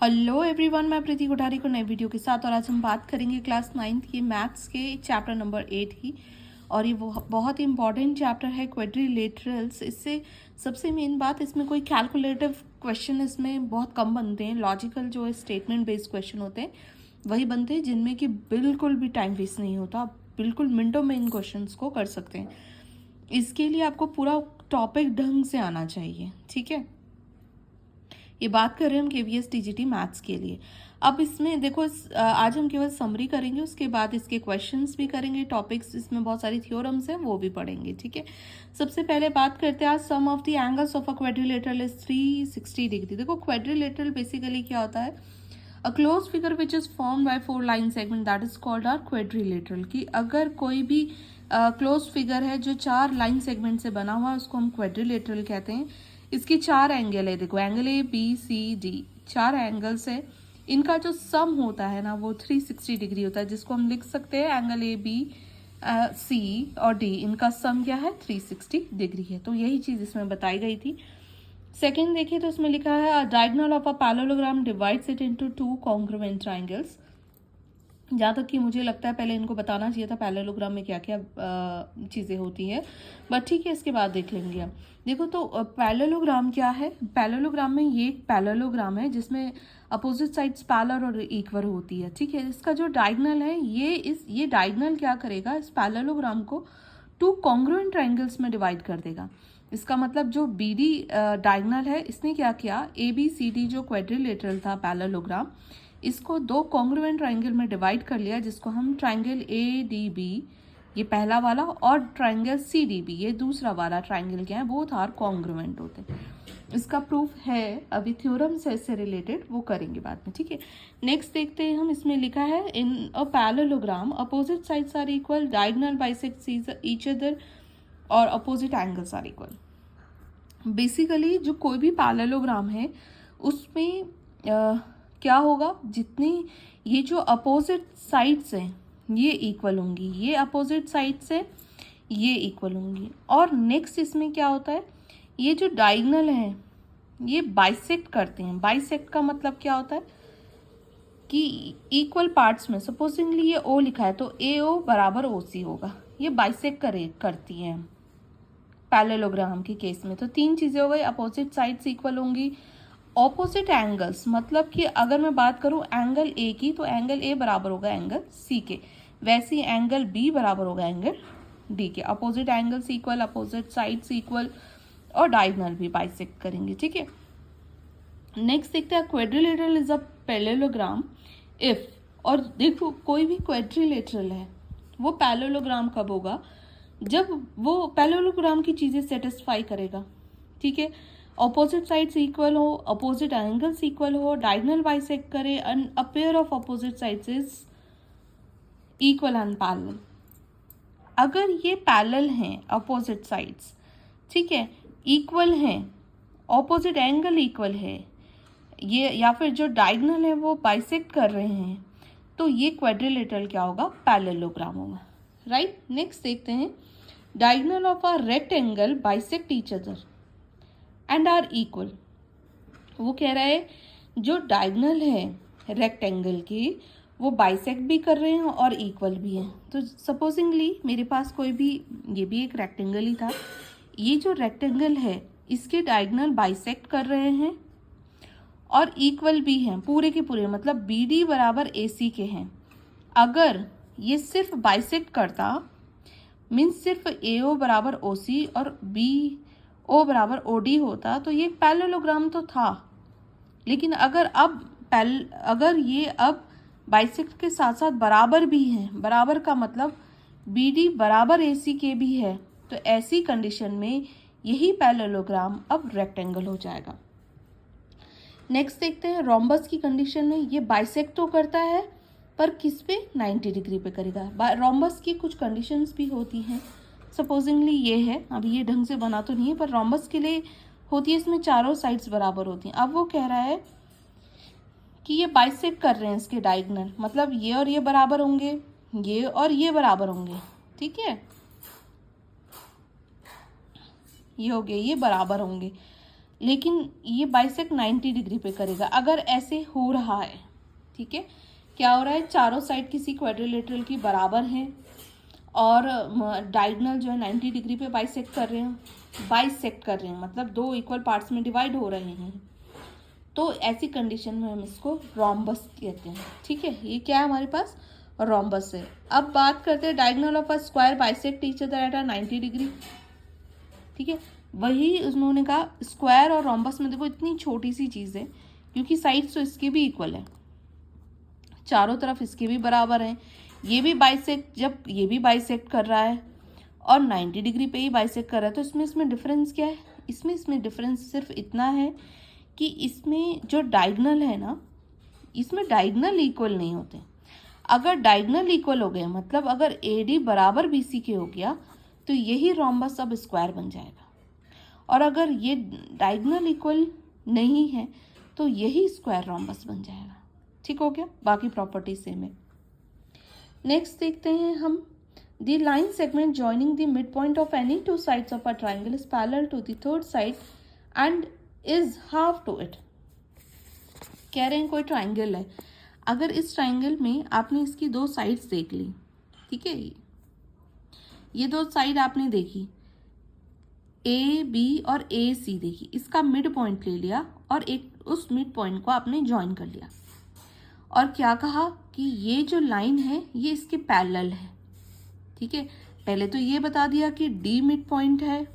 Hello everyone, मैं प्रीति कोठारी को नए वीडियो के साथ। और आज हम बात करेंगे क्लास 9th के मैथ्स के चैप्टर नंबर 8 की। और ये बहुत ही इंपॉर्टेंट चैप्टर है, क्वाड्रिलेटरल्स। इससे सबसे मेन बात, इसमें कोई कैलकुलेटिव क्वेश्चन इसमें बहुत कम बनते हैं। लॉजिकल जो है स्टेटमेंट बेस्ड क्वेश्चन होते हैं वही बनते हैं, जिनमें कि बिल्कुल भी टाइम वेस्ट नहीं होता। आप बिल्कुल मिनटों में इन क्वेश्चन को कर सकते हैं। इसके लिए आपको पूरा टॉपिक ढंग से आना चाहिए, ठीक है। ये बात कर रहे हैं हम केवीएस टीजीटी मैथ्स के लिए। अब इसमें देखो, आज हम केवल समरी करेंगे, उसके बाद इसके क्वेश्चंस भी करेंगे, टॉपिक्स इसमें बहुत सारी थ्योरम्स हैं वो भी पढ़ेंगे, ठीक है। सबसे पहले बात करते हैं आज sum of the angles of a quadrilateral is 360 degree. देखो, क्वाड्रिलेटरल बेसिकली क्या होता है, a close figure which is form by 4 line segment that is called are quadrilateral. कि अगर कोई भी क्लोज फिगर है जो 4 लाइन सेगमेंट से बना हुआ है उसको हम क्वाड्रिलेटरल कहते हैं। इसकी 4 एंगल है, देखो angle A B C D, 4 angles है। इनका जो सम होता है ना वो 360 डिग्री होता है, जिसको हम लिख सकते हैं एंगल ए बी सी और डी, इनका सम क्या है 360 डिग्री है। तो यही चीज इसमें बताई गई थी। सेकेंड देखिए तो इसमें लिखा है diagonal of a parallelogram divides it into 2 congruent triangles. जहाँ तक कि मुझे लगता है पहले इनको बताना चाहिए था पैरेललोग्राम में क्या क्या चीज़ें होती है, बट ठीक है, इसके बाद देख लेंगे हम। देखो तो पैरेललोग्राम क्या है। पैरेललोग्राम में ये एक पैरेललोग्राम है जिसमें अपोजिट साइड्स पैरेलल और इक्वल होती है, ठीक है। इसका जो डायगोनल है ये डायगोनल क्या करेगा, इस पैरेललोग्राम को 2 कॉन्ग्रुएंट ट्राइंगल्स में डिवाइड कर देगा। इसका मतलब जो बी डी डायगोनल है, इसने क्या किया, ए बी सी डी जो क्वाड्रिलेटरल था पैरेललोग्राम, इसको 2 कॉन्ग्रुएंट ट्राइंगल में डिवाइड कर लिया, जिसको हम ट्राइंगल ए डी बी, ये पहला वाला, और ट्राइंगल सी डी बी, ये दूसरा वाला ट्राइंगल क्या है, बोथ आर कॉन्ग्रुएंट होते हैं। इसका प्रूफ है, अभी थ्योरम से इससे रिलेटेड वो करेंगे बाद में, ठीक है। नेक्स्ट देखते हैं हम, इसमें लिखा है in a parallelogram opposite sides are equal, diagonal bisect each other और opposite angles are equal. Basically जो कोई भी पैरेललोग्राम है उसमें क्या होगा, जितनी ये जो अपोजिट साइड्स हैं ये इक्वल होंगी, ये अपोजिट साइड से ये इक्वल होंगी। और नेक्स्ट इसमें क्या होता है, ये जो डायगोनल है ये बाइसेक्ट करते हैं। बाइसेक्ट का मतलब क्या होता है कि इक्वल पार्ट्स में, सपोजिंगली ये ओ लिखा है तो ए ओ बराबर ओ सी होगा, ये बाइसेक्ट करती हैं पैरेललोग्राम के केस में। तो 3 चीज़ें हो गई, अपोजिट साइड्स इक्वल होंगी, ऑपोजिट एंगल्स, मतलब कि अगर मैं बात करूं एंगल ए की तो एंगल ए बराबर होगा एंगल सी के, वैसे ही एंगल बी बराबर होगा एंगल डी के। Opposite angles equal, opposite sides equal, और डायगोनल भी बाइसेक्ट करेंगे, ठीक है। नेक्स्ट देखते हैं quadrilateral is a parallelogram if, और देखो कोई भी क्वाड्रिलेटरल है वो पैरेललोग्राम कब होगा, जब वो पैरेललोग्राम की चीजें सेटिस्फाई करेगा, ठीक है। ऑपोजिट साइड्स इक्वल हो, अपोजिट एंगल्स इक्वल हो, डायगोनल बाइसेक्ट करे, and a pair of opposite sides is equal and parallel. अगर ये पैरेलल हैं अपोजिट साइड्स, ठीक है, इक्वल हैं, ऑपोजिट एंगल इक्वल है, ये या फिर जो डायगोनल है वो बाइसेक्ट कर रहे हैं, तो ये क्वाड्रिलेटरल क्या होगा, पैरेललोग्राम होगा, राइट। नेक्स्ट देखते हैं diagonal of a rectangle bisect each other and are equal. वो कह रहा है जो डायगोनल है रेक्टेंगल की वो बाइसेक्ट भी कर रहे हैं और इक्वल भी हैं। तो सपोजिंगली मेरे पास कोई भी, ये भी एक रेक्टेंगल ही था, ये जो रेक्टेंगल है इसके डायगोनल बाइसेक्ट कर रहे हैं और इक्वल भी हैं पूरे के पूरे, मतलब बी डी बराबर ए सी के हैं। अगर ये सिर्फ बाइसेक्ट करता, मीन्स सिर्फ ए ओ बराबर ओ सी और बी ओ बराबर ओ डी होता, तो ये पैरेललोग्राम तो था। लेकिन अगर ये अब बाइसेक्ट के साथ साथ बराबर भी हैं, बराबर का मतलब बी डी बराबर ए सी के भी है, तो ऐसी कंडीशन में यही पैरेललोग्राम अब रेक्टेंगल हो जाएगा। नेक्स्ट देखते हैं रोम्बस की कंडीशन में, ये बाइसेक्ट तो करता है पर किस पे, 90 डिग्री पे करेगा। रोम्बस की कुछ कंडीशंस भी होती हैं, सपोजिंगली ये है, अभी ये ढंग से बना तो नहीं है पर रोम्बस के लिए होती है, इसमें चारों साइड्स बराबर होती हैं। अब वो कह रहा है कि ये बाइसेक्ट कर रहे हैं इसके डायगोनल, मतलब ये और ये बराबर होंगे, ये और ये बराबर होंगे, ठीक है, ये हो गए, ये बराबर होंगे। लेकिन ये बाइसेक्ट 90 डिग्री पे करेगा। अगर ऐसे हो रहा है, ठीक है, क्या हो रहा है, चारों साइड किसी क्वाड्रिलेटरल की बराबर हैं और डायगोनल जो है 90 डिग्री पे बाइसेक्ट कर रहे हैं, मतलब दो इक्वल पार्ट्स में डिवाइड हो रहे हैं, तो ऐसी कंडीशन में हम इसको रोम्बस कहते हैं। ठीक है, ये क्या है हमारे पास, रोम्बस है। अब बात करते हैं diagonal of a square bisect each other at a 90 degree. ठीक है, वही उन्होंने कहा स्क्वायर और रोम्बस में देखो इतनी छोटी सी चीज़ है, क्योंकि साइड्स तो इसके भी इक्वल है, चारों तरफ इसके भी बराबर हैं, ये भी बाइसेक्ट, जब ये भी बाइसेक्ट कर रहा है और 90 डिग्री पे ही बाइसेक्ट कर रहा है, तो इसमें डिफरेंस क्या है, इसमें डिफरेंस सिर्फ इतना है कि इसमें जो डायगोनल है ना, इसमें डायगोनल इक्वल नहीं होते। अगर डायगोनल इक्वल हो गए, मतलब अगर AD बराबर BC के हो गया, तो यही रोम्बस अब स्क्वायर बन जाएगा। और अगर ये डायगोनल इक्वल नहीं है तो यही स्क्वायर रोम्बस बन जाएगा। ठीक हो गया, बाकी प्रॉपर्टी सेम है। नेक्स्ट देखते हैं हम, the line segment joining the mid point of any two sides of a triangle is parallel to the third side and is half to it. कह रहे हैं कोई ट्राइंगल है, अगर इस ट्राइंगल में आपने इसकी दो साइड्स देख ली, ठीक है, ये दो साइड आपने देखी, AB और AC देखी, इसका मिड पॉइंट ले लिया और एक उस मिड पॉइंट को आपने ज्वाइन कर लिया और क्या कहा कि ये जो लाइन है ये इसके पैरेलल है। ठीक है, पहले तो ये बता दिया कि D मिड पॉइंट है,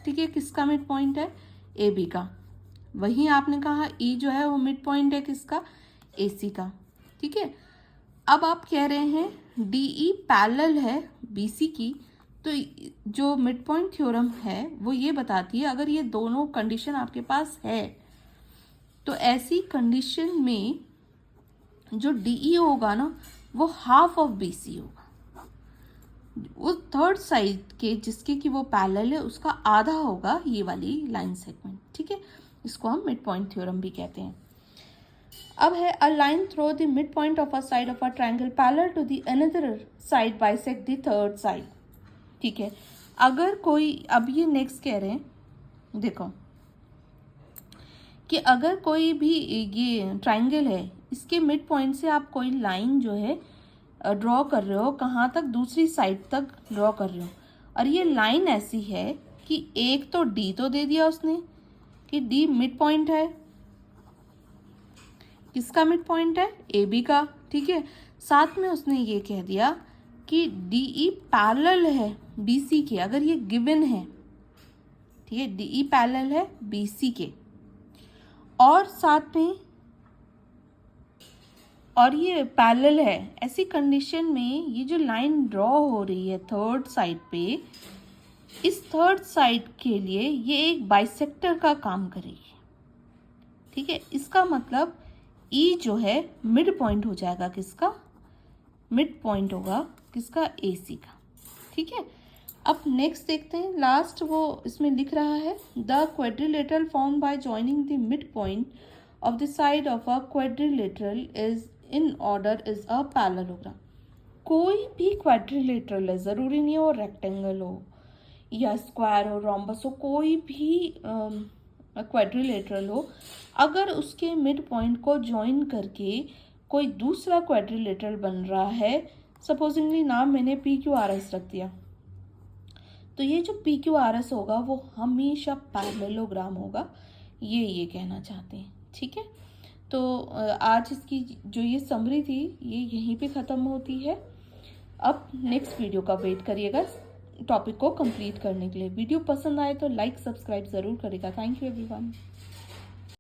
ठीक है, किसका मिड पॉइंट है, AB का। वहीं आपने कहा E जो है वो मिड पॉइंट है किसका, AC का। ठीक है, अब आप कह रहे हैं DE पैरेलल है BC की, तो जो मिड पॉइंट थ्योरम है वो ये बताती है अगर ये दोनों कंडीशन आपके पास है तो ऐसी कंडीशन में जो DE होगा ना वो हाफ ऑफ BC होगा, उस थर्ड साइड के जिसके कि वो पैरेलल है उसका आधा होगा ये वाली लाइन सेगमेंट। ठीक है, इसको हम मिड पॉइंट थ्योरम भी कहते हैं। अब है a line through the mid point of a side of a triangle parallel to the another side bisect the third side. ठीक है, अगर कोई, अब ये नेक्स्ट कह रहे हैं, देखो कि अगर कोई भी ये ट्राइंगल है, इसके मिड पॉइंट से आप कोई लाइन जो है ड्रॉ कर रहे हो, कहाँ तक, दूसरी साइड तक ड्रॉ कर रहे हो, और ये लाइन ऐसी है कि एक तो D तो दे दिया उसने कि D मिड पॉइंट है, किसका मिड पॉइंट है, AB का। ठीक है, साथ में उसने ये कह दिया कि DE पैरेलल है BC के, अगर ये गिवन है, ठीक है, DE पैरेलल है BC के, और साथ में और ये पैरेलल है, ऐसी कंडीशन में ये जो लाइन ड्रॉ हो रही है थर्ड साइड पे, इस थर्ड साइड के लिए ये एक बाइसेक्टर का काम करेगी। ठीक है, इसका मतलब E जो है मिड पॉइंट हो जाएगा किसका, मिड पॉइंट होगा किसका, AC का। ठीक है, अब नेक्स्ट देखते हैं, लास्ट वो इसमें लिख रहा है the quadrilateral form by joining the mid point of the side of a quadrilateral is in order is a parallelogram. कोई भी क्वाड्रिलेटरल है, ज़रूरी नहीं हो रेक्टेंगल हो या स्क्वायर हो, रोम्बस हो, कोई भी क्वाड्रिलेटरल हो, अगर उसके मिड पॉइंट को ज्वाइन करके कोई दूसरा क्वाड्रिलेटरल बन रहा है, सपोजिंगली नाम मैंने PQRS रख दिया, तो ये जो PQRS होगा वो हमेशा पैरेललोग्राम होगा, ये कहना चाहते हैं। ठीक है, तो आज इसकी जो ये समरी थी ये यहीं पे ख़त्म होती है। अब नेक्स्ट वीडियो का वेट करिएगा टॉपिक को कंप्लीट करने के लिए। वीडियो पसंद आए तो लाइक सब्सक्राइब ज़रूर करेगा। Thank you everyone.